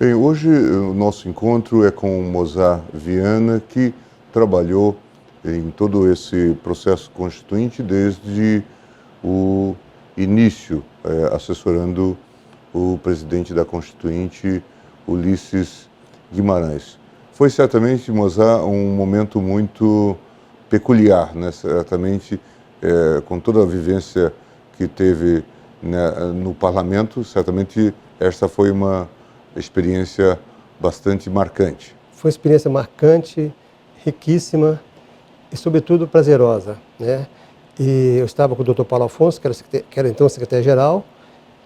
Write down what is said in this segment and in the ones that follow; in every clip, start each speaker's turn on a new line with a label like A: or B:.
A: Bem, hoje o nosso encontro é com o Mozart Viana, que trabalhou em todo esse processo constituinte desde o início, assessorando o presidente da Constituinte, Ulisses Guimarães. Foi certamente, Mozart, um momento muito peculiar, né? Certamente, com toda a vivência que teve, né, no parlamento, certamente esta foi uma experiência bastante marcante.
B: Foi uma experiência marcante, riquíssima e, sobretudo, prazerosa, né? E eu estava com o Dr. Paulo Afonso, que era então secretário-geral,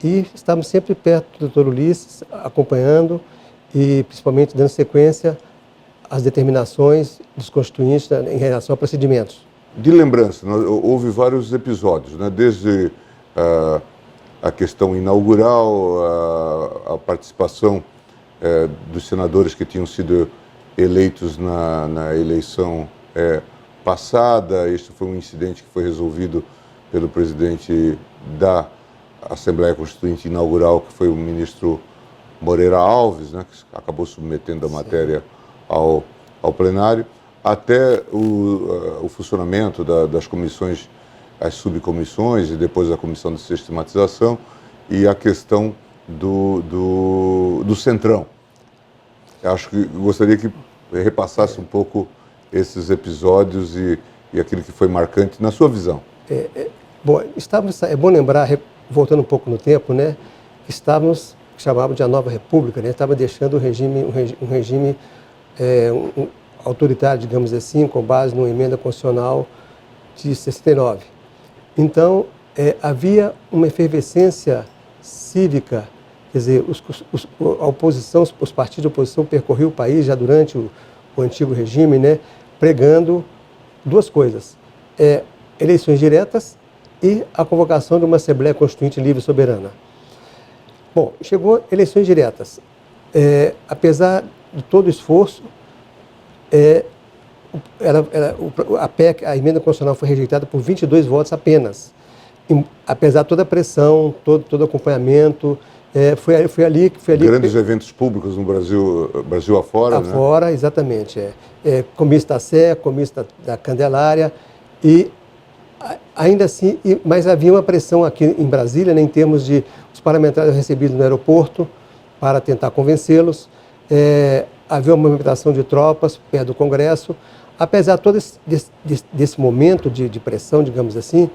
B: e estávamos sempre perto do Dr. Ulisses, acompanhando e, principalmente, dando sequência às determinações dos constituintes em relação a procedimentos.
A: De lembrança, houve vários episódios, né? Desde a questão inaugural, a participação dos senadores que tinham sido eleitos na eleição passada. Este foi um incidente que foi resolvido pelo presidente da Assembleia Constituinte Inaugural, que foi o ministro Moreira Alves, né, que acabou submetendo a matéria ao plenário, até o funcionamento das comissões, as subcomissões e depois a comissão de sistematização e a questão do Centrão. Eu acho que gostaria que repassasse um pouco esses episódios e aquilo que foi marcante na sua visão.
B: Bom, é bom lembrar, voltando um pouco no tempo, né, que estávamos, que chamávamos de a Nova República, né, estava deixando um regime autoritário, digamos assim, com base numa emenda constitucional de 69. Então, havia uma efervescência cívica, quer dizer, a oposição, os partidos de oposição percorriam o país já durante o antigo regime, né, pregando duas coisas, eleições diretas e a convocação de uma Assembleia Constituinte livre e soberana. Bom, chegou eleições diretas. Apesar de todo o esforço, a PEC, a emenda constitucional foi rejeitada por 22 votos apenas. Apesar de toda a pressão, todo o acompanhamento, foi ali...
A: Grandes eventos públicos no Brasil afora, né?
B: Afora, exatamente. Comício da Sé, comício da Candelária, e ainda assim, mas havia uma pressão aqui em Brasília, né, em termos de os parlamentares recebidos no aeroporto para tentar convencê-los. Havia uma movimentação de tropas perto do Congresso. Apesar de todo desse momento de pressão, digamos assim,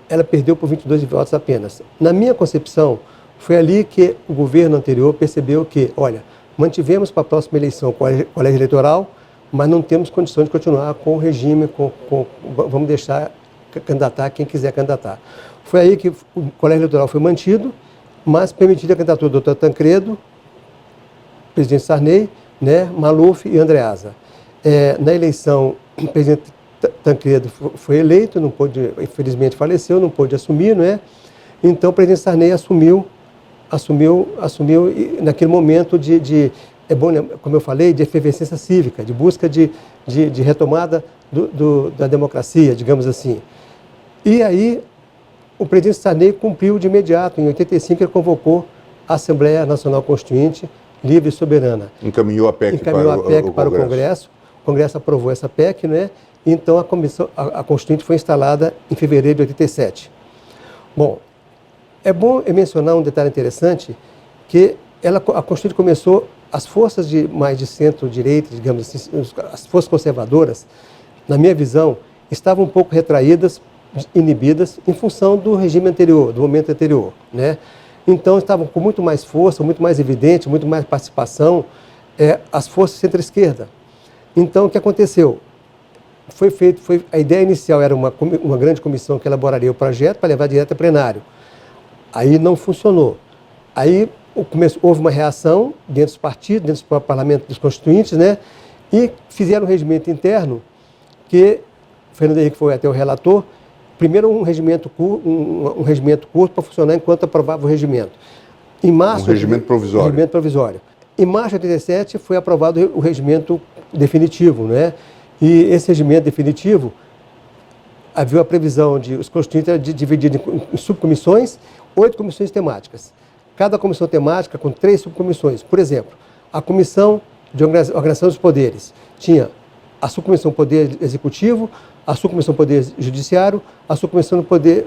B: ela perdeu por 22 votos apenas. Na minha concepção, foi ali que o governo anterior percebeu que, olha, mantivemos para a próxima eleição colégio eleitoral, mas não temos condições de continuar com o regime, vamos deixar candidatar quem quiser candidatar. Foi aí que o colégio eleitoral foi mantido, mas permitida a candidatura do Dr. Tancredo, presidente Sarney, né, Maluf e Andreasa. Na eleição, o presidente Tancredo foi eleito, não pôde, infelizmente faleceu, não pôde assumir, não é? Então o presidente Sarney assumiu naquele momento como eu falei, de efervescência cívica, de busca de retomada da democracia, digamos assim. E aí o presidente Sarney cumpriu de imediato. Em 85 ele convocou a Assembleia Nacional Constituinte livre e soberana.
A: Encaminhou a PEC
B: para o Congresso. O Congresso aprovou essa PEC, né? Então a Constituinte foi instalada em fevereiro de 87. Bom, é bom mencionar um detalhe interessante, que a Constituinte começou, as forças mais de centro-direita, digamos assim, as forças conservadoras, na minha visão, estavam um pouco retraídas, inibidas, em função do regime anterior, do momento anterior, né? Então estavam com muito mais força, muito mais evidente, muito mais participação, as forças centro-esquerda. Então o que aconteceu? A ideia inicial era uma grande comissão que elaboraria o projeto para levar direto a plenário. Aí não funcionou. Aí houve uma reação dentro dos partidos, dentro do parlamento dos constituintes, né? E fizeram um regimento interno que Fernando Henrique foi até o relator. Primeiro um regimento curto para funcionar enquanto aprovava o regimento.
A: Um regimento provisório.
B: Um regimento provisório. Em março de 87 foi aprovado o regimento definitivo, né? E esse regimento definitivo havia a previsão de os constituintes divididos em subcomissões, 8 comissões temáticas. cada comissão temática com 3 subcomissões. Por exemplo, a Comissão de Organização dos Poderes tinha a Subcomissão Poder Executivo, a Subcomissão Poder Judiciário, a Subcomissão Poder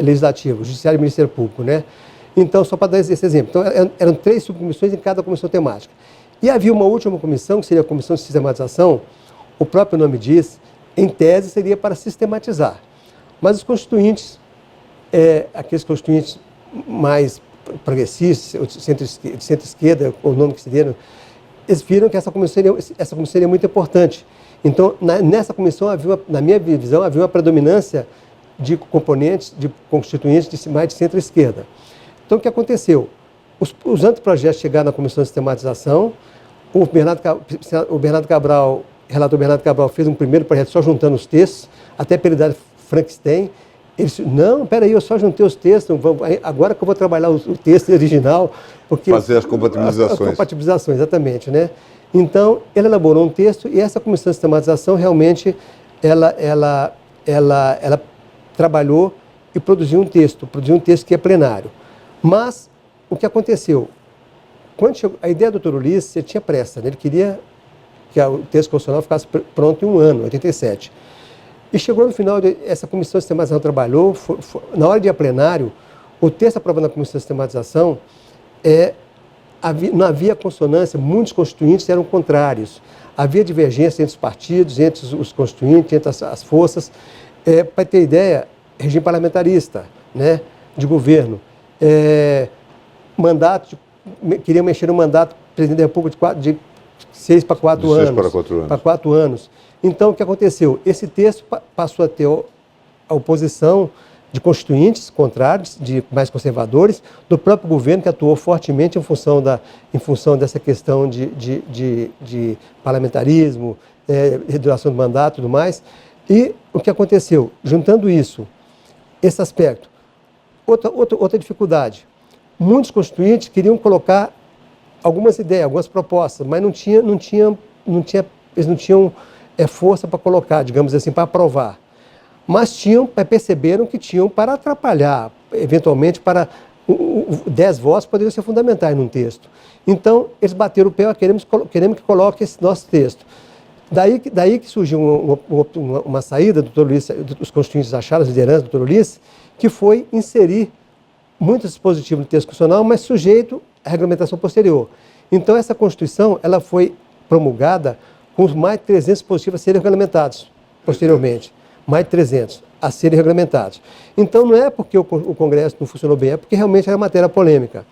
B: Legislativo, Judiciário e Ministério Público, né? Então, só para dar esse exemplo. Então, eram 3 subcomissões em cada comissão temática. E havia uma última comissão, que seria a Comissão de Sistematização. O próprio nome diz, em tese, seria para sistematizar. Mas os constituintes, aqueles constituintes mais progressistas, centro-esquerda, o nome que se deram, eles viram que essa comissão seria muito importante. Então, nessa comissão, na minha visão, havia uma predominância de componentes, de constituintes mais de centro-esquerda. Então, o que aconteceu? Os anteprojetos chegaram na Comissão de Sistematização, o Bernardo Cabral, relator Bernardo Cabral, fez um primeiro projeto só juntando os textos, até pela idade Frankenstein. Ele disse, não, peraí, eu só juntei os textos, agora que eu vou trabalhar o texto original. Porque
A: fazer as compatibilizações.
B: As compatibilizações, exatamente, né? Então, ele elaborou um texto e essa comissão de sistematização realmente, ela trabalhou e produziu um texto que é plenário. Mas, o que aconteceu? Quando chegou, a ideia do Dr. Ulisses, ele tinha pressa, né? Ele queria que o texto constitucional ficasse pronto em um ano, 87. E chegou no final, essa comissão de sistematização trabalhou, na hora de ir a plenário, o texto aprovado na comissão de sistematização, não havia consonância, muitos constituintes eram contrários. Havia divergência entre os partidos, entre os constituintes, entre as forças. Para ter ideia, regime parlamentarista, né, de governo. Queriam mexer no mandato do presidente da República de 6 para 4 anos.
A: 6 para 4 anos.
B: Para 4 anos. Então, o que aconteceu? Esse texto passou a ter a oposição de constituintes contrários, de mais conservadores, do próprio governo, que atuou fortemente em função dessa questão de parlamentarismo, reduração do mandato e tudo mais. E o que aconteceu? Juntando isso, esse aspecto, outra dificuldade. Muitos constituintes queriam colocar algumas ideias, algumas propostas, mas eles não tinham força para colocar, digamos assim, para aprovar. Mas perceberam que tinham para atrapalhar, eventualmente, 10 votos poderiam ser fundamentais num texto. Então, eles bateram o pé, queremos que coloque esse nosso texto. Daí que surgiu uma saída do Dr. Ulisses, os constituintes acharam, as lideranças do Dr. Ulisses, que foi inserir muitos dispositivos no texto constitucional, mas sujeito à regulamentação posterior. Então, essa Constituição ela foi promulgada com mais de 300 dispositivos a serem regulamentados posteriormente. Mais de 300 a serem regulamentados. Então, não é porque o Congresso não funcionou bem, é porque realmente era matéria polêmica.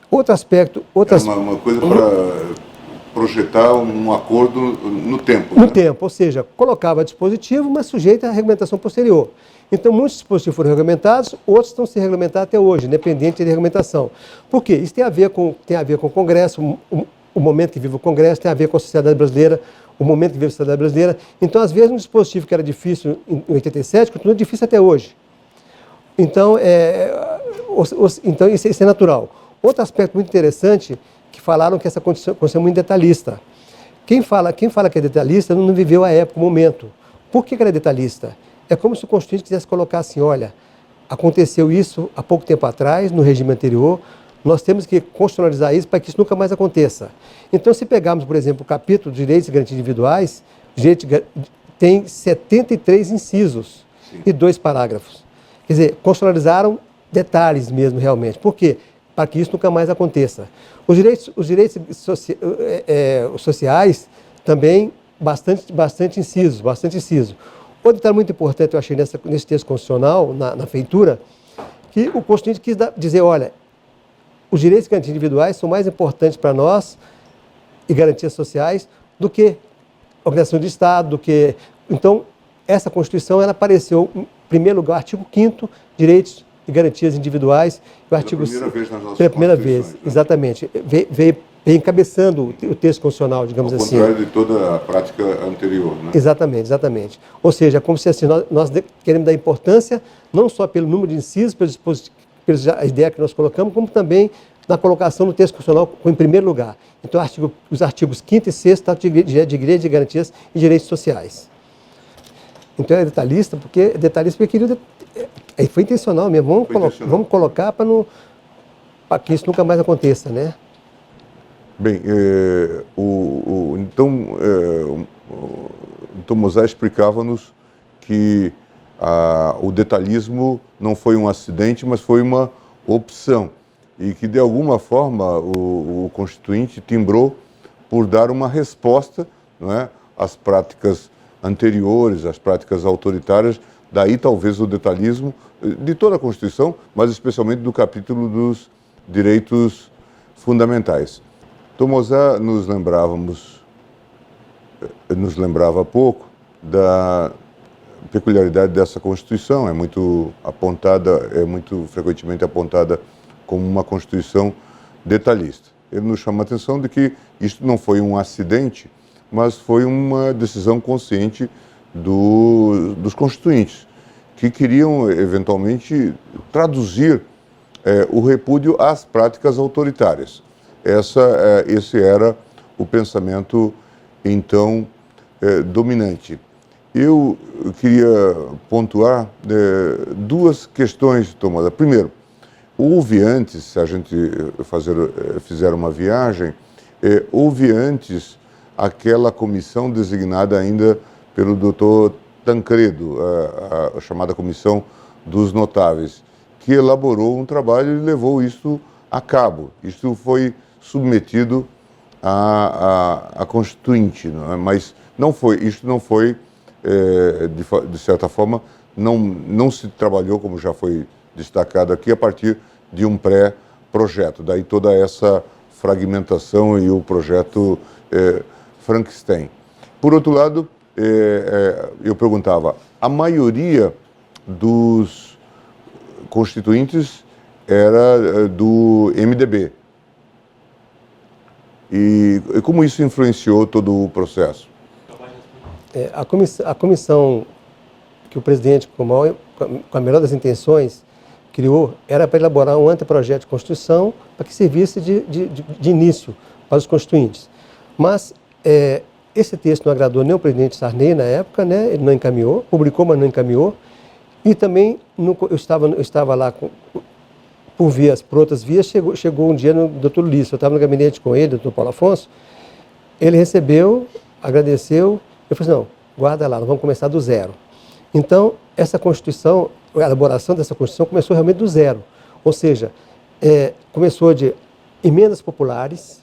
B: Outro aspecto...
A: Uma coisa para projetar um acordo no tempo.
B: No tempo, ou seja, colocava dispositivo, mas sujeito à regulamentação posterior. Então, muitos dispositivos foram regulamentados, outros estão se regulamentados até hoje, independente de regulamentação. Por quê? Isso tem a ver com o Congresso, o momento que vive o Congresso, tem a ver com a sociedade brasileira, o momento que vive a sociedade brasileira. Então, às vezes, um dispositivo que era difícil em 87 continua difícil até hoje. Então, então isso é natural. Outro aspecto muito interessante, que falaram que essa Constituição é muito detalhista. Quem fala que é detalhista não viveu a época, o momento. Por que ela é detalhista? É como se o Constituinte quisesse colocar assim, olha, aconteceu isso há pouco tempo atrás, no regime anterior, nós temos que constitucionalizar isso para que isso nunca mais aconteça. Então, se pegarmos, por exemplo, o capítulo de Direitos e Garantias Individuais, tem 73 incisos e 2 parágrafos. Quer dizer, constitucionalizaram detalhes mesmo, realmente. Por quê? Para que isso nunca mais aconteça. Os direitos sociais também, bastante inciso. Outro detalhe muito importante, eu achei nesse texto constitucional, na feitura, que o Constituinte quis dizer, olha, os direitos e garantias individuais são mais importantes para nós, e garantias sociais, do que organização de Estado, do que... Então, essa Constituição, ela apareceu, em primeiro lugar, artigo 5º, direitos e garantias individuais, o artigo...
A: Pela primeira vez nas nossas
B: Pela primeira vez,
A: né?
B: Exatamente. Veio encabeçando o texto constitucional, digamos assim.
A: Ao contrário de toda a prática anterior, né?
B: Exatamente. Ou seja, como se assim, nós queremos dar importância, não só pelo número de incisos, pela ideia que nós colocamos, como também na colocação do texto constitucional em primeiro lugar. Então, os artigos 5º e 6º tratam de direitos de garantias e direitos sociais. Então, é detalhista porque queria... Foi intencional mesmo. Vamos colocar para que isso nunca mais aconteça, né?
A: Bem, então Mozart explicava-nos que o detalhismo não foi um acidente, mas foi uma opção, e que de alguma forma o Constituinte timbrou por dar uma resposta, não é, às práticas anteriores, às práticas autoritárias, daí talvez o detalhismo de toda a Constituição, mas especialmente do capítulo dos direitos fundamentais. Então, Mozart nos lembrava há pouco da peculiaridade dessa Constituição, é muito frequentemente apontada como uma Constituição detalhista. Ele nos chama a atenção de que isto não foi um acidente, mas foi uma decisão consciente dos constituintes, que queriam eventualmente traduzir o repúdio às práticas autoritárias. Esse era o pensamento, então, dominante. Eu queria pontuar duas questões, Tomada. Primeiro, houve antes, se a gente fizer uma viagem, houve antes aquela comissão designada ainda pelo Dr. Tancredo, a chamada Comissão dos Notáveis, que elaborou um trabalho e levou isso a cabo. Isto foi submetido à Constituinte, não é? Mas isto não foi, de certa forma, não se trabalhou, como já foi destacado aqui, a partir de um pré-projeto. Daí toda essa fragmentação e o projeto Frankenstein. Por outro lado, eu perguntava, a maioria dos constituintes era do MDB. E como isso influenciou todo o processo?
B: A comissão que o presidente, com a melhor das intenções, criou, era para elaborar um anteprojeto de Constituição para que servisse de início para os constituintes. Mas esse texto não agradou nem o presidente Sarney na época, né? Ele não encaminhou, publicou, mas não encaminhou. E também eu estava lá por outras vias, chegou um dia no Dr. Ulisses, eu estava no gabinete com ele, Dr. Paulo Afonso, ele recebeu, agradeceu, eu falei assim, não, guarda lá, nós vamos começar do zero. Então, essa Constituição, a elaboração dessa Constituição começou realmente do zero, ou seja, começou de emendas populares,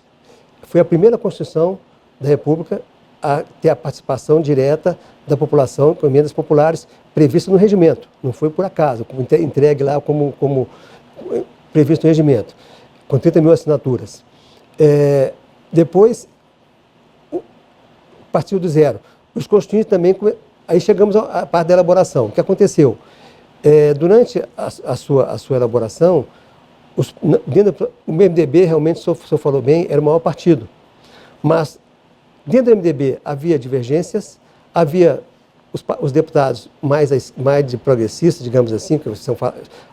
B: foi a primeira Constituição da República a ter a participação direta da população com emendas populares previstas no regimento, não foi por acaso, entregue lá como previsto no regimento, com 30 mil assinaturas. Depois, partiu do zero. Os constituintes também, aí chegamos à parte da elaboração. O que aconteceu? Durante a sua elaboração, o MDB, realmente, o senhor falou bem, era o maior partido. Mas, dentro do MDB, havia divergências, havia os deputados mais de progressistas, digamos assim, que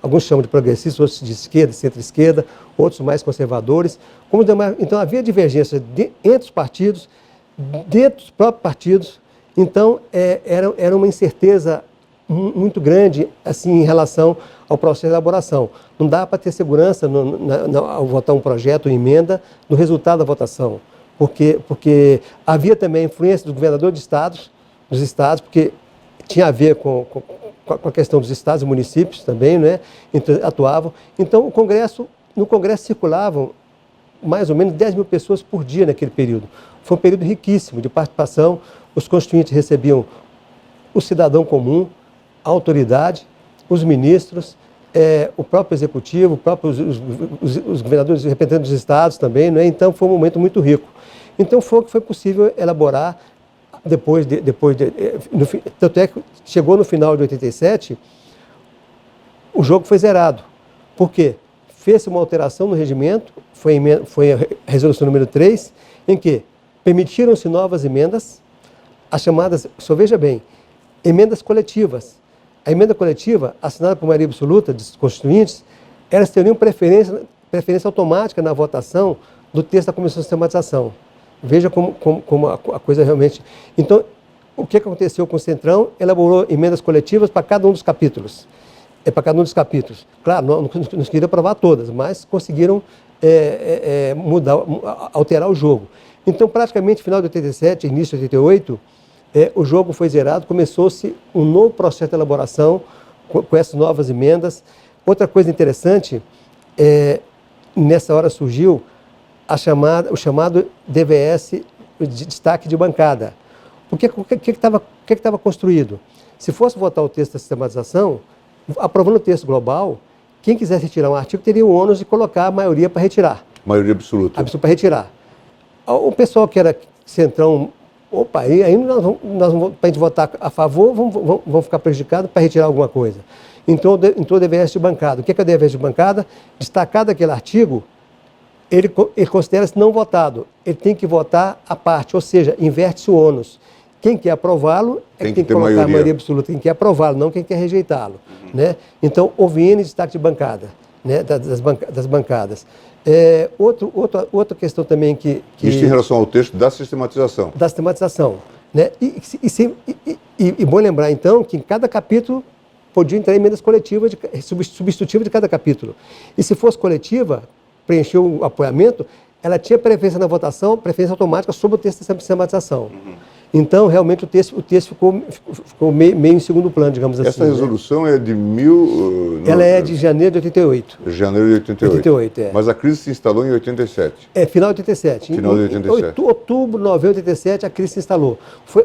B: alguns chamam de progressistas, outros de esquerda, centro-esquerda, outros mais conservadores. Então, havia divergência entre os partidos, dentro dos próprios partidos. Então, era uma incerteza muito grande assim, em relação ao processo de elaboração. Não dá para ter segurança ao votar um projeto ou emenda do resultado da votação, porque havia também a influência do governador dos estados, porque tinha a ver com a questão dos estados e municípios também, né? Então, atuavam. Então, no Congresso circulavam mais ou menos 10 mil pessoas por dia naquele período. Foi um período riquíssimo de participação. Os constituintes recebiam o cidadão comum, a autoridade, os ministros, o próprio executivo, os governadores, os representantes dos estados também, né? Então, foi um momento muito rico. Então, foi possível elaborar tanto é que chegou no final de 87, o jogo foi zerado. Por quê? Fez-se uma alteração no regimento, foi a resolução número 3, em que permitiram-se novas emendas, as chamadas, só veja bem, emendas coletivas. A emenda coletiva, assinada por maioria absoluta dos constituintes, elas teriam preferência automática na votação do texto da Comissão de Sistematização. Veja como a coisa realmente... Então, o que aconteceu com o Centrão? Elaborou emendas coletivas para cada um dos capítulos. para cada um dos capítulos. Claro, não conseguiram aprovar todas, mas conseguiram alterar o jogo. Então, praticamente, final de 87, início de 88, o jogo foi zerado, começou-se um novo processo de elaboração com essas novas emendas. Outra coisa interessante, nessa hora surgiu o chamado DVS, de destaque de bancada. O que estava construído? Se fosse votar o texto da sistematização, aprovando o texto global, quem quisesse retirar um artigo teria o ônus de colocar a maioria para retirar.
A: Maioria absoluta.
B: Absoluta para retirar. O pessoal que era centrão, opa, aí nós vamos, para a gente votar a favor, vamos ficar prejudicados para retirar alguma coisa. Entrou o DVS de bancada. O que é o DVS de bancada? Destacado aquele artigo, ele considera-se não votado. Ele tem que votar a parte, ou seja, inverte-se o ônus. Quem quer aprová-lo é quem tem que colocar a maioria absoluta. Quem quer aprová-lo, não quem quer rejeitá-lo. Né? Então, houve N destaque de bancada, né? das bancadas. Outra questão também que...
A: Isso em relação ao texto da sistematização.
B: Da sistematização. Né? E bom lembrar, então, que em cada capítulo podiam entrar emendas coletivas, substitutivas de cada capítulo. E se fosse coletiva, preencheu o apoiamento, ela tinha preferência na votação, preferência automática sobre o texto da sistematização. Então, realmente, o texto ficou meio em segundo plano, digamos assim.
A: Essa resolução é de
B: Ela é de janeiro de 88.
A: Janeiro de 88. Mas a crise se instalou em 87.
B: Final de 87.
A: Final de 87.
B: Em outubro, novembro de 87, a crise se instalou.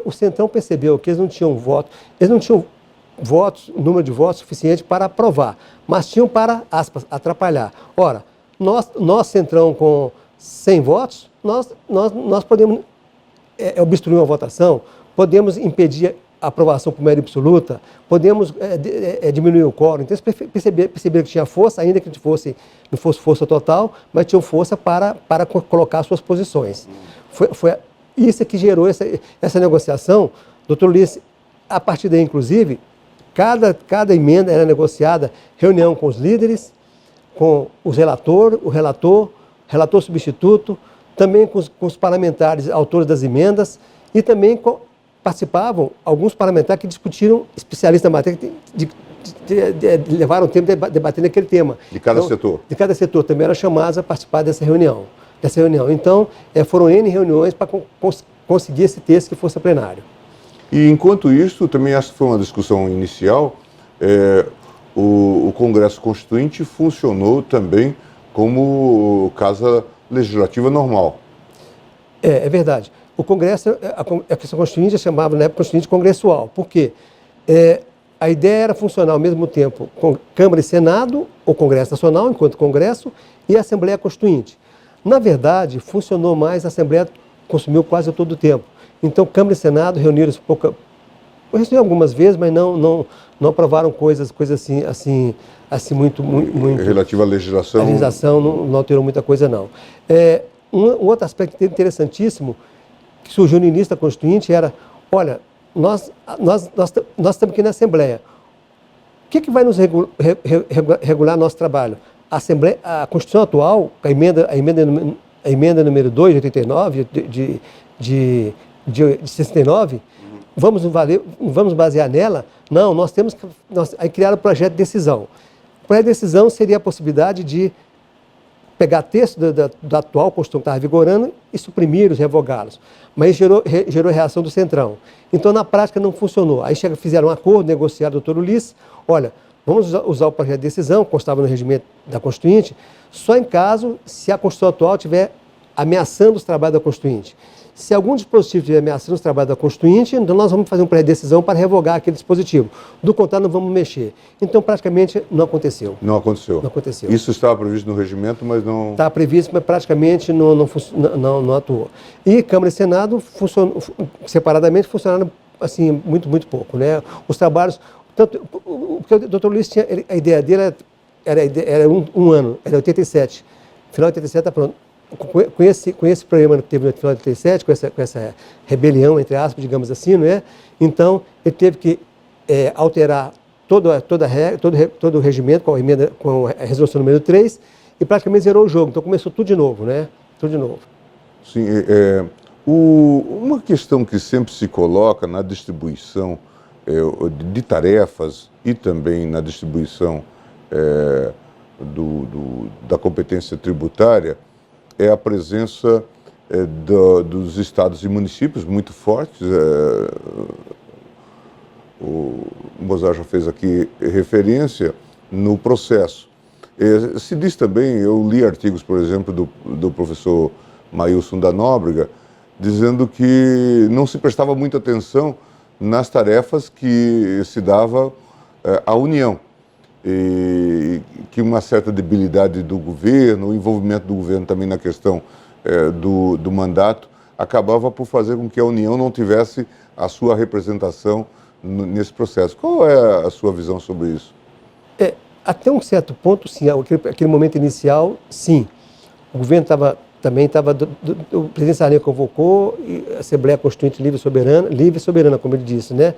B: O Centrão percebeu que eles não tinham número de votos suficiente para aprovar, mas tinham para, aspas, atrapalhar. Ora, nós Centrão, com 100 votos, nós podemos obstruir uma votação, podemos impedir a aprovação por maioria absoluta, podemos diminuir o quórum. Então, eles perceberam que tinha força, ainda que não fosse força total, mas tinham força para colocar suas posições. Foi isso que gerou essa negociação. Doutor Luiz, a partir daí, inclusive, cada emenda era negociada, reunião com os líderes, com o relator substituto, também com os parlamentares autores das emendas, e também participavam alguns parlamentares que discutiram, especialistas na matéria, levaram tempo debatendo aquele tema.
A: De cada setor?
B: De cada setor, também eram chamados a participar dessa reunião. Então, foram N reuniões para conseguir esse texto que fosse a plenário.
A: E, enquanto isso, também essa foi uma discussão inicial, o Congresso Constituinte funcionou também como casa legislativa normal.
B: É verdade. O Congresso, a questão constituinte chamava na época Constituinte Congressual. Por quê? A ideia era funcionar ao mesmo tempo com Câmara e Senado, o Congresso Nacional, enquanto Congresso, e a Assembleia Constituinte. Na verdade, funcionou mais, a Assembleia consumiu quase todo o tempo. Então, Câmara e Senado reuniram-se algumas vezes, mas não aprovaram coisas assim muito...
A: Relativa à legislação?
B: A legislação não alterou muita coisa, não. Um outro aspecto interessantíssimo que surgiu no início da Constituinte era, olha, nós estamos aqui na Assembleia. O que vai nos regular nosso trabalho? A Constituição atual, a emenda número 2, de 89, de 69, vamos basear nela? Não, aí criaram o projeto de decisão. O projeto de decisão seria a possibilidade de pegar texto da atual Constituição que estava vigorando e suprimir-os, revogá-los. Mas gerou reação do Centrão. Então, na prática, não funcionou. Aí fizeram um acordo, negociado com o doutor Ulisses, olha, vamos usar o projeto de decisão, constava no regimento da Constituinte, só em caso se a Constituição atual estiver ameaçando os trabalhos da Constituinte. Se algum dispositivo estiver ameaçando os trabalhos da Constituinte, então nós vamos fazer um projeto de decisão para revogar aquele dispositivo. Do contrário, não vamos mexer. Então, praticamente, não aconteceu.
A: Não aconteceu.
B: Não aconteceu.
A: Isso estava previsto no regimento, mas não...
B: Estava previsto, mas praticamente não atuou. E Câmara e Senado, separadamente, funcionaram assim, muito pouco. Né? Os trabalhos... Porque o doutor Luiz tinha... A ideia dele era um ano, era 87. Final de 87 está pronto. Com esse problema que teve no final de 87, com essa rebelião, entre aspas, digamos assim, não é? Então, ele teve que alterar todo o regimento com a resolução número 3 e praticamente zerou o jogo. Então, começou tudo de novo, né? Tudo de novo.
A: Sim, uma questão que sempre se coloca na distribuição de tarefas e também na distribuição da competência tributária é a presença dos estados e municípios muito fortes. O Mozart já fez aqui referência no processo. Se diz também, eu li artigos, por exemplo, do professor Maílson da Nóbrega, dizendo que não se prestava muita atenção nas tarefas que se dava à União, e que uma certa debilidade do governo, o envolvimento do governo também na questão do mandato, acabava por fazer com que a União não tivesse a sua representação nesse processo. Qual é a sua visão sobre isso?
B: Até um certo ponto, sim. Aquele momento inicial, sim. O governo também estava... O presidente Sarney convocou a Assembleia Constituinte livre e soberana, como ele disse, né?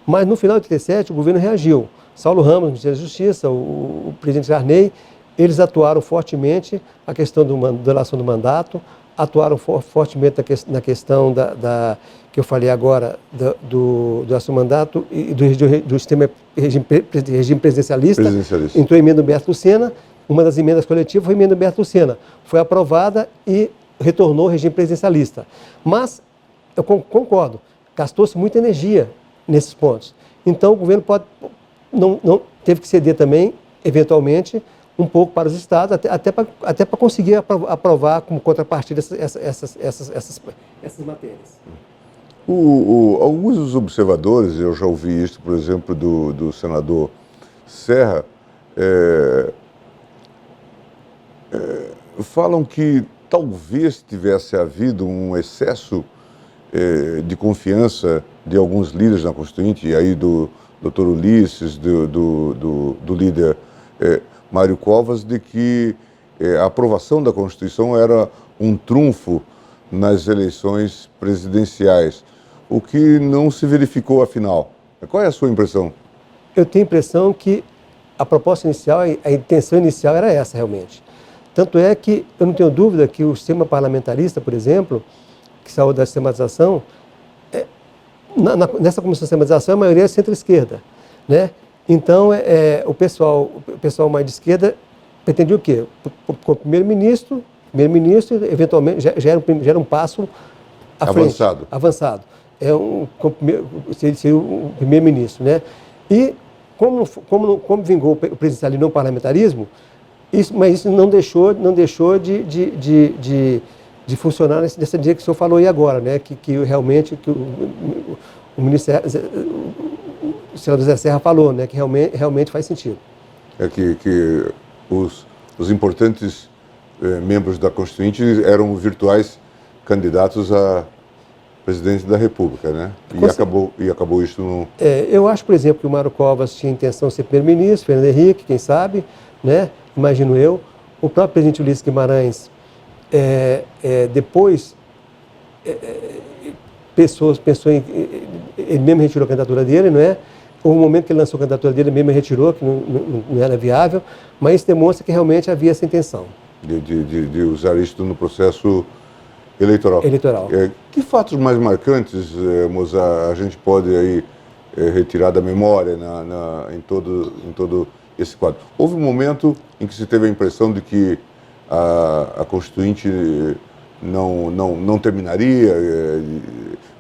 B: Mas no final de 87, o governo reagiu. Saulo Ramos, Ministério da Justiça, o presidente Sarney, eles atuaram fortemente na questão da relação do mandato, atuaram fortemente na questão que eu falei agora, do mandato e do sistema regime presidencialista. Entrou a emenda Humberto Lucena, uma das emendas coletivas foi a emenda Humberto Lucena. Foi aprovada e retornou ao regime presidencialista. Mas, eu concordo, gastou-se muita energia nesses pontos. Então, o governo não teve que ceder também, eventualmente, um pouco para os estados, até para conseguir aprovar como contrapartida essas matérias.
A: Alguns dos observadores, eu já ouvi isso, por exemplo, do senador Serra, falam que talvez tivesse havido um excesso de confiança de alguns líderes na Constituinte, e aí do Dr. Ulisses, do líder Mário Covas, de que a aprovação da Constituição era um trunfo nas eleições presidenciais, o que não se verificou afinal. Qual é a sua impressão?
B: Eu tenho a impressão que a proposta inicial, a intenção inicial era essa realmente. Tanto é que eu não tenho dúvida que o sistema parlamentarista, por exemplo, que saiu da sistematização, nessa comissão de sistematização a maioria é centro-esquerda, né? Então, o pessoal mais de esquerda pretendia o quê? O primeiro-ministro, eventualmente, já era um passo à frente. Avançado. Seria o primeiro-ministro, né? E como vingou o presidencialismo e não o parlamentarismo, mas isso não deixou de funcionar nessa direção que o senhor falou aí agora, né? Que realmente o ministro, o senador Zé Serra falou, né? Que realmente faz sentido.
A: Que os importantes membros da Constituinte eram virtuais candidatos a presidente da República, né? E acabou isso no...
B: Eu acho, por exemplo, que o Mário Covas tinha intenção de ser primeiro-ministro, Fernando Henrique, quem sabe, né? Imagino eu. O próprio presidente Ulisses Guimarães, depois, pensou em... Ele mesmo retirou a candidatura dele, não é? Houve um momento que ele lançou a candidatura dele, ele mesmo retirou, que não era viável, mas isso demonstra que realmente havia essa intenção.
A: De usar isso no processo eleitoral. Que fatos mais marcantes, Mozart, a gente pode aí retirar da memória em todo esse quadro? Houve um momento em que se teve a impressão de que a Constituinte não terminaria,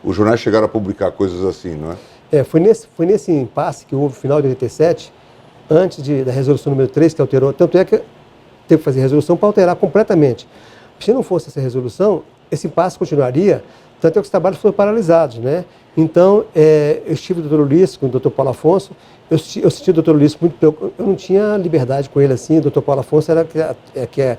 A: os jornais chegaram a publicar coisas assim, não é?
B: Foi nesse impasse que houve no final de 87, antes da resolução número 3, que alterou, tanto é que teve que fazer resolução para alterar completamente. Se não fosse essa resolução, esse impasse continuaria, tanto é que os trabalhos foram paralisados, né? Então, eu estive com o Dr. Ulisses, com o Dr. Paulo Afonso, eu senti o Dr. Ulisses muito preocupado, eu não tinha liberdade com ele assim, o Dr. Paulo Afonso é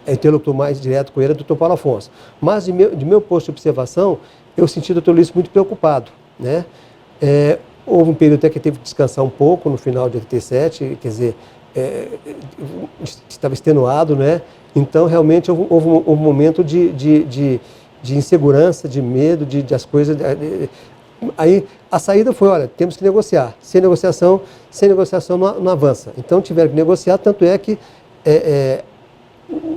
B: interlocutor mais direto com ele, é o Dr. Paulo Afonso. Mas, de meu posto de observação, eu senti o Dr. Ulisses muito preocupado, né? Houve um período até que teve que descansar um pouco no final de 87, quer dizer, estava extenuado, né? Então, realmente, houve um momento de insegurança, de medo, de as coisas... Aí, a saída foi, olha, temos que negociar. Sem negociação não avança. Então, tiveram que negociar, tanto é que,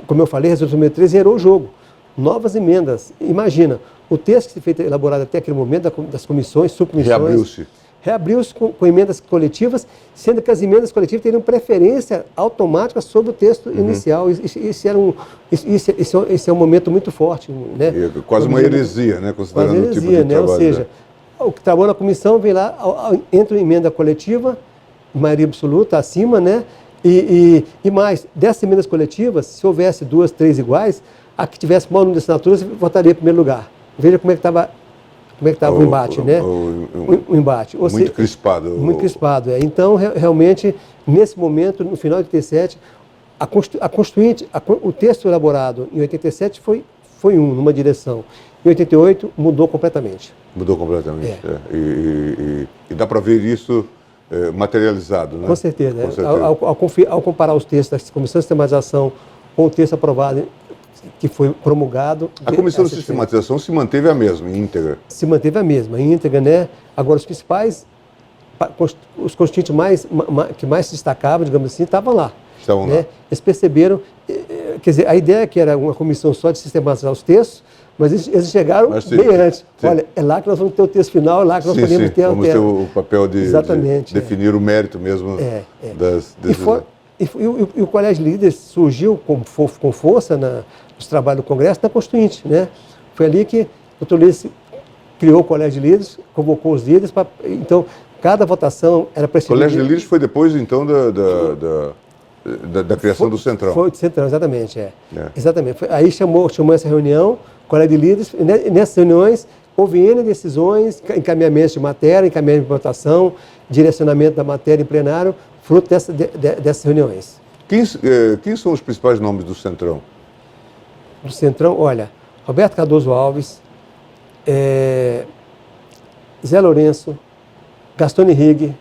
B: como eu falei, a resolução número 13 zerou o jogo. Novas emendas. Imagina, o texto que foi elaborado até aquele momento, das comissões, subcomissões... reabriu-se com emendas coletivas, sendo que as emendas coletivas teriam preferência automática sobre o texto inicial. Isso é um momento muito forte. Né?
A: Quase uma heresia, né? Considerando
B: quase heresia,
A: o tipo de trabalho.
B: Ou seja, o que trabalhou na comissão vem lá, entra uma emenda coletiva, maioria absoluta, acima, né? E mais, dessas emendas coletivas, se houvesse 2, 3 iguais, a que tivesse maior número de assinaturas votaria em primeiro lugar. Veja como é que estava o embate, né? O embate.
A: Muito crispado.
B: Muito crispado, é. Então, realmente, nesse momento, no final de 87, o texto elaborado em 87 foi numa direção. Em 88, mudou completamente.
A: Mudou completamente. E dá para ver isso materializado, né?
B: Com certeza. Com certeza. Ao comparar os textos da Comissão de Sistematização com o texto aprovado, que foi promulgado...
A: A Comissão de Sistematização se manteve a mesma, íntegra?
B: Se manteve a mesma, íntegra, né? Agora, os principais, os constituintes que mais se destacavam, digamos assim, estavam lá.
A: Estavam
B: né?
A: lá.
B: Eles perceberam, quer dizer, a ideia é que era uma comissão só de sistematizar os textos, mas eles chegaram bem antes. Sim. Olha, é lá que nós vamos ter o texto final, é lá que nós podemos ter...
A: Vamos ter o papel de definir o mérito mesmo das...
B: E o Colégio de Líderes surgiu com força nos trabalhos do Congresso na Constituinte, né? Foi ali que o Dr. Ulisses criou o Colégio de Líderes, convocou os líderes, então cada votação era precedida...
A: O Colégio de Líderes foi depois, então, da criação do Centrão.
B: Foi do Centrão, exatamente, Exatamente. Aí chamou essa reunião, o Colégio de Líderes, e nessas reuniões houve N decisões, encaminhamentos de matéria, encaminhamento de votação, direcionamento da matéria em plenário, fruto dessas reuniões.
A: Quem são os principais nomes do Centrão?
B: Do Centrão, olha, Roberto Cardoso Alves, Zé Lourenço, Gastone Rigg,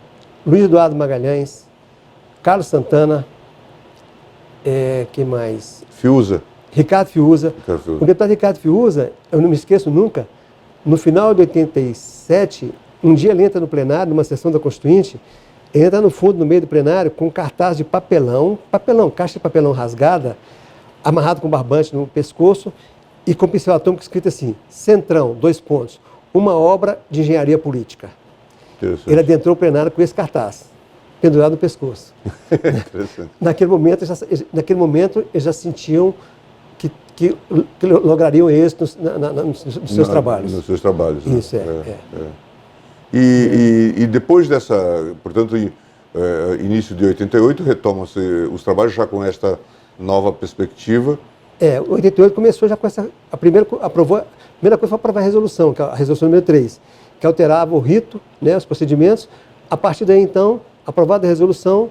B: Luiz Eduardo Magalhães, Carlos Santana, quem mais?
A: Fiuza.
B: Ricardo Fiuza. O deputado Ricardo Fiuza, eu não me esqueço nunca, no final de 87, um dia ele entra no plenário, numa sessão da Constituinte, ele entra no fundo, no meio do plenário, com um cartaz de papelão, caixa de papelão rasgada, amarrado com barbante no pescoço e com pincel atômico escrito assim, Centrão, 2 pontos, uma obra de engenharia política. Ele adentrou o plenário com esse cartaz, pendurado no pescoço. Naquele momento, eles já sentiam que lograriam êxito nos seus trabalhos.
A: Nos seus trabalhos.
B: Isso,
A: E depois portanto, início de 88, retomam-se os trabalhos já com esta nova perspectiva.
B: 88 começou já com a primeira coisa foi aprovar a resolução, que é a resolução número 3, que alterava o rito, né, os procedimentos. A partir daí, então, aprovada a resolução,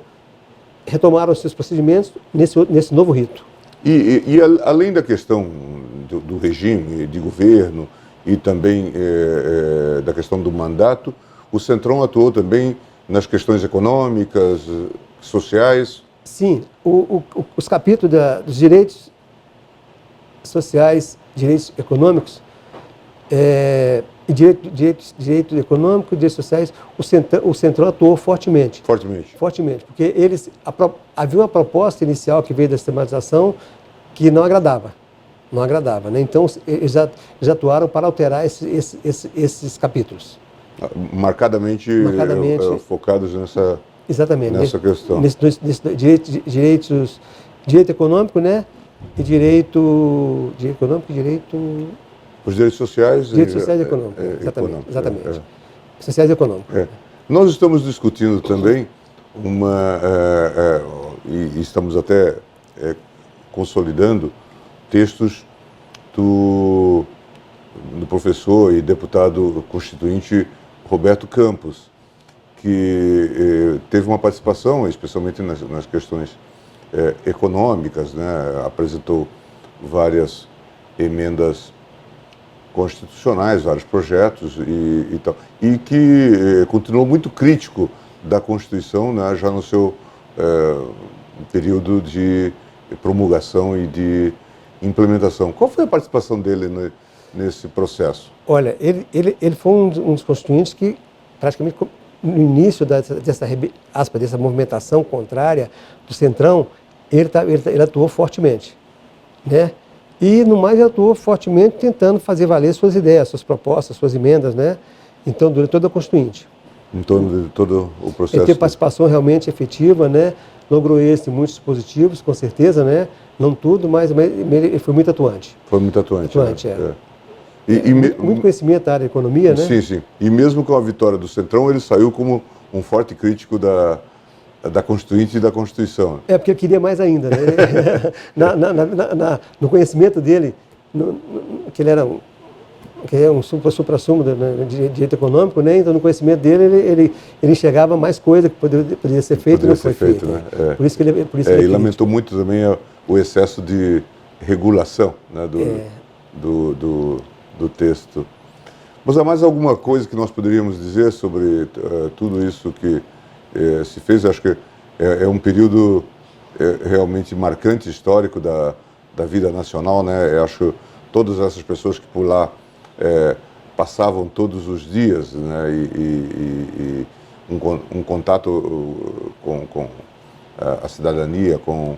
B: retomaram os seus procedimentos nesse novo rito.
A: E além da questão do regime de governo e também da questão do mandato, o Centrão atuou também nas questões econômicas, sociais?
B: Sim, os capítulos dos direitos sociais, direitos econômicos, direito econômico e direitos sociais, o Centrão atuou fortemente. Fortemente, porque havia uma proposta inicial que veio da sistematização que não agradava, né? Então, eles atuaram para alterar esses capítulos.
A: Marcadamente focados nessa questão.
B: Direito econômico, né? E direito econômico e direito...
A: Os direitos sociais...
B: Direitos sociais e econômicos, exatamente. Sociais e econômicos.
A: Nós estamos discutindo também e estamos até consolidando textos do professor e deputado constituinte Roberto Campos, que teve uma participação, especialmente nas questões econômicas, né? Apresentou várias emendas constitucionais, vários projetos e tal, e que continuou muito crítico da Constituição, né, já no seu período de promulgação e de implementação. Qual foi a participação dele nesse processo?
B: Olha, ele foi um dos constituintes que, praticamente, no início dessa movimentação contrária do Centrão, ele atuou fortemente, né? E, no mais, ele atuou fortemente tentando fazer valer suas ideias, suas propostas, suas emendas, né? Então, durante toda a Constituinte.
A: Em torno de todo o processo.
B: Ele teve participação realmente efetiva, né? Logrou êxito em muitos dispositivos, com certeza, né? Não tudo, mas ele foi muito atuante.
A: Foi muito atuante.
B: Muito conhecimento da área de economia, né?
A: Sim, sim. E mesmo com a vitória do Centrão, ele saiu como um forte crítico da Constituinte e da Constituição.
B: Porque ele queria mais ainda, né? No conhecimento dele, que ele era que é um supra-sumo de direito econômico, né? Então, no conhecimento dele, ele enxergava mais coisa que poderia ser feito e não foi feito. Né?
A: Por isso que ele e lamentou muito também o excesso de regulação, né, do texto. Mas há mais alguma coisa que nós poderíamos dizer sobre tudo isso que se fez? Acho que é um período realmente marcante, histórico da vida nacional, né? Eu acho que todas essas pessoas que por lá passavam todos os dias, né? E um contato com a cidadania, com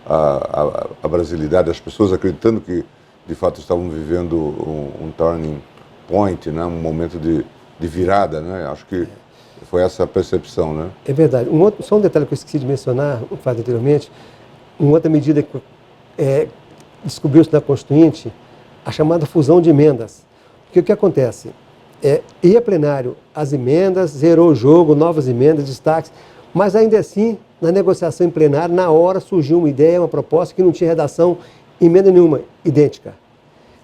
A: a brasilidade, as pessoas acreditando que de fato estavam vivendo um turning point, né? Um momento de virada, né? Acho que foi essa a percepção, né?
B: É verdade. Só um detalhe que eu esqueci de mencionar, anteriormente, uma outra medida que descobriu-se na Constituinte, a chamada fusão de emendas. Porque o que acontece? Ia plenário as emendas, zerou o jogo, novas emendas, destaques, mas ainda assim, na negociação em plenário, na hora surgiu uma ideia, uma proposta que não tinha redação, emenda nenhuma, idêntica.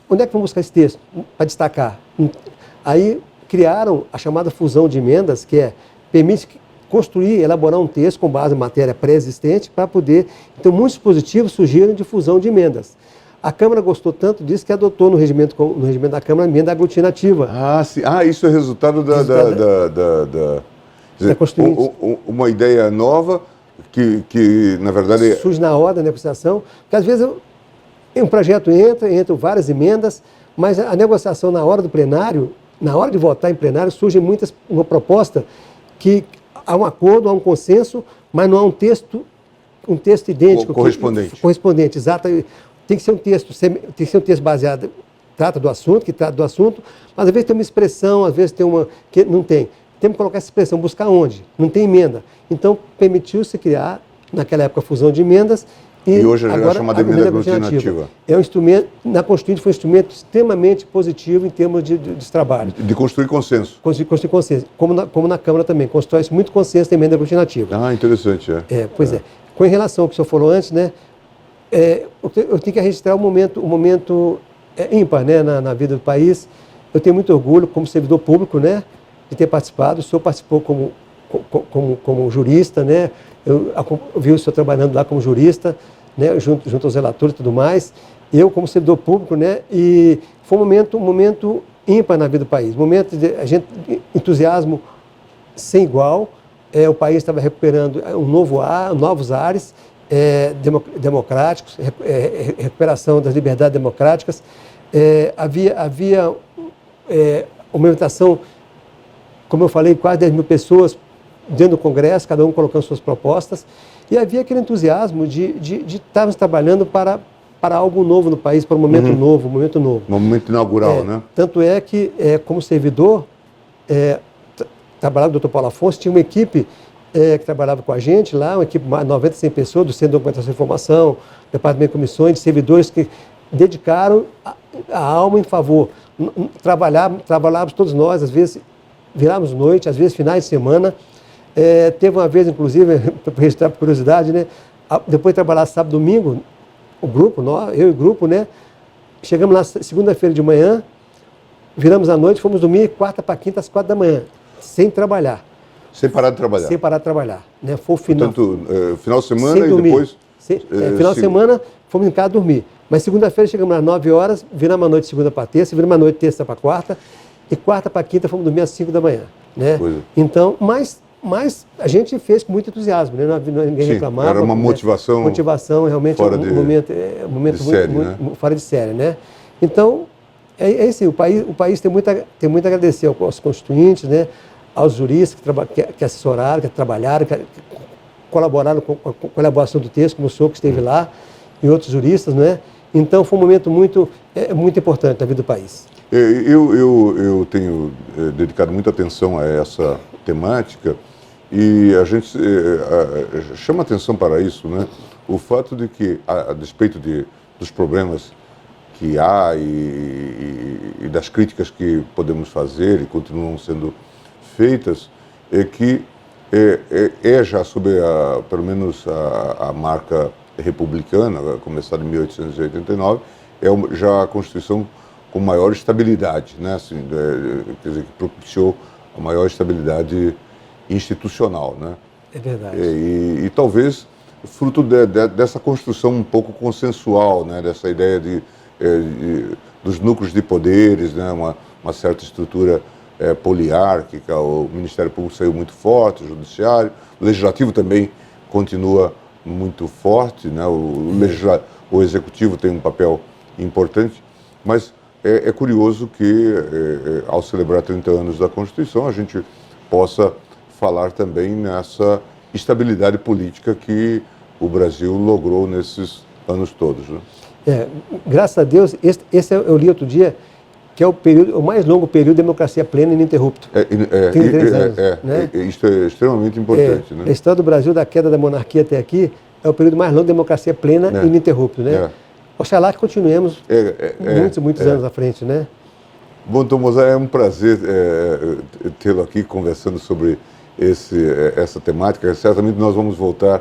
B: Onde é que vamos buscar esse texto? Para destacar. Aí criaram a chamada fusão de emendas, que permite construir, elaborar um texto com base em matéria pré-existente para poder... Então, muitos dispositivos surgiram de fusão de emendas. A Câmara gostou tanto disso que adotou no regimento da Câmara a emenda aglutinativa.
A: Sim. Isso é resultado da
B: Constituinte.
A: Uma ideia nova que, na verdade...
B: Surge na hora da negociação, porque às vezes um projeto entram várias emendas, mas a negociação na hora do plenário, na hora de votar em plenário, surge uma proposta que há um acordo, há um consenso, mas não há um texto idêntico. Correspondente, exato. Tem que ser um texto baseado, trata do assunto, mas às vezes tem uma expressão, às vezes tem uma que não tem. Temos que colocar essa expressão, buscar onde? Não tem emenda. Então, permitiu-se criar, naquela época, a fusão de emendas.
A: E hoje é chamada emenda aglutinativa.
B: É um instrumento, na Constituinte foi um instrumento extremamente positivo em termos de trabalho.
A: De construir consenso.
B: Construir consenso. Como na Câmara também, constrói-se muito consenso da emenda aglutinativa.
A: Interessante,
B: Pois é. Com relação ao que o senhor falou antes, né? Eu tenho que registrar um momento ímpar, né, na vida do país. Eu tenho muito orgulho, como servidor público, né, de ter participado. O senhor participou como jurista, né? Eu vi o senhor trabalhando lá como jurista, né, junto aos relatores e tudo mais. Eu, como servidor público, né, e foi um momento ímpar na vida do país. Momento de entusiasmo sem igual. O país estava recuperando novos ares. Democráticos, recuperação das liberdades democráticas. Havia uma movimentação, como eu falei, quase 10 mil pessoas dentro do Congresso, cada um colocando suas propostas, e havia aquele entusiasmo de estarmos trabalhando para algo novo no país, para um momento novo, Um
A: momento inaugural, né?
B: Tanto é que, como servidor, trabalhava o Dr. Paulo Afonso, tinha uma equipe que trabalhava com a gente lá, uma equipe de 90, 100 pessoas, do Centro de Documentação e Informação, Departamento de Comissões, de servidores que dedicaram a alma em favor. Trabalhávamos todos nós, às vezes virávamos noite, às vezes finais de semana. Teve uma vez, inclusive, para registrar por curiosidade, né? Depois de trabalhar sábado e domingo, eu e o grupo, né? Chegamos lá segunda-feira de manhã, viramos à noite, fomos dormir quarta para quinta às 4 da manhã, sem trabalhar.
A: Sem parar de trabalhar.
B: Sem parar de trabalhar. Né? Foi o final.
A: Portanto, final de semana e depois...
B: final de semana, fomos em casa dormir. Mas segunda-feira chegamos às 9 horas, viramos a noite segunda para terça, viramos a noite terça para quarta, e quarta para quinta fomos dormir às 5 da manhã. Né? Então, mas a gente fez com muito entusiasmo, né? Ninguém reclamava.
A: Era uma motivação.
B: Motivação, realmente, um momento muito fora de série. Né? Então, assim, o país tem muito a agradecer aos constituintes, né? Aos juristas que assessoraram, que trabalharam, que colaboraram com a elaboração do texto, como o senhor que esteve lá, e outros juristas, né? Então, foi um momento muito importante na vida do país.
A: Eu tenho dedicado muita atenção a essa temática e a gente chama atenção para isso, né? O fato de que, a despeito dos problemas que há e das críticas que podemos fazer e continuam sendo feitas, é que já sob pelo menos a marca republicana, começada em 1889, já a Constituição com maior estabilidade, né? Assim, quer dizer, que propiciou a maior estabilidade institucional, né?
B: É verdade.
A: E talvez fruto dessa construção um pouco consensual, né? Dessa ideia dos núcleos de poderes, né? Uma certa estrutura poliárquica. O Ministério Público saiu muito forte, o Judiciário, o Legislativo também continua muito forte, né? O Executivo tem um papel importante, mas é curioso que, ao celebrar 30 anos da Constituição, a gente possa falar também nessa estabilidade política que o Brasil logrou nesses anos todos, né?
B: Graças a Deus, esse eu li outro dia, que é o mais longo período de democracia plena e ininterrupto. 33 anos. Né?
A: Isso é extremamente importante. Né?
B: A história do Brasil, da queda da monarquia até aqui, é o período mais longo de democracia plena e ininterrupto. Né? Oxalá que continuemos muitos anos à frente, né?
A: Bom, Tom Mozart, é um prazer tê-lo aqui conversando sobre essa temática. Certamente nós vamos voltar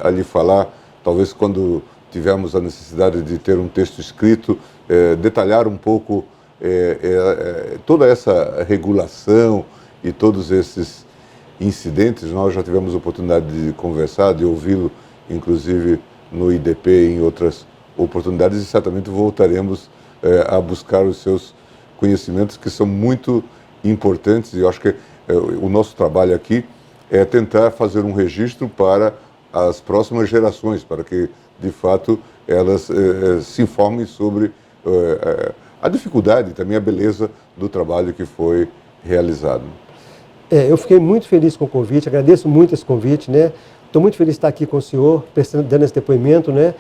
A: a lhe falar, talvez quando tivermos a necessidade de ter um texto escrito, detalhar um pouco toda essa regulação e todos esses incidentes. Nós já tivemos a oportunidade de conversar, de ouvi-lo, inclusive no IDP e em outras oportunidades, e certamente voltaremos a buscar os seus conhecimentos, que são muito importantes, e eu acho que o nosso trabalho aqui é tentar fazer um registro para as próximas gerações, para que, de fato, elas se informem sobre a dificuldade e também a beleza do trabalho que foi realizado.
B: Eu fiquei muito feliz com o convite, agradeço muito esse convite, né? Estou muito feliz de estar aqui com o senhor, dando esse depoimento, né?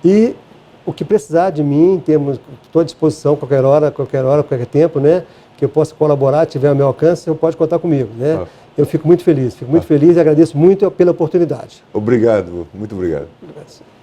B: E o que precisar de mim, estou à disposição qualquer hora, qualquer tempo, né? Que eu possa colaborar, tiver ao meu alcance, você pode contar comigo, né? Eu fico muito feliz e agradeço muito pela oportunidade.
A: Obrigado, muito obrigado.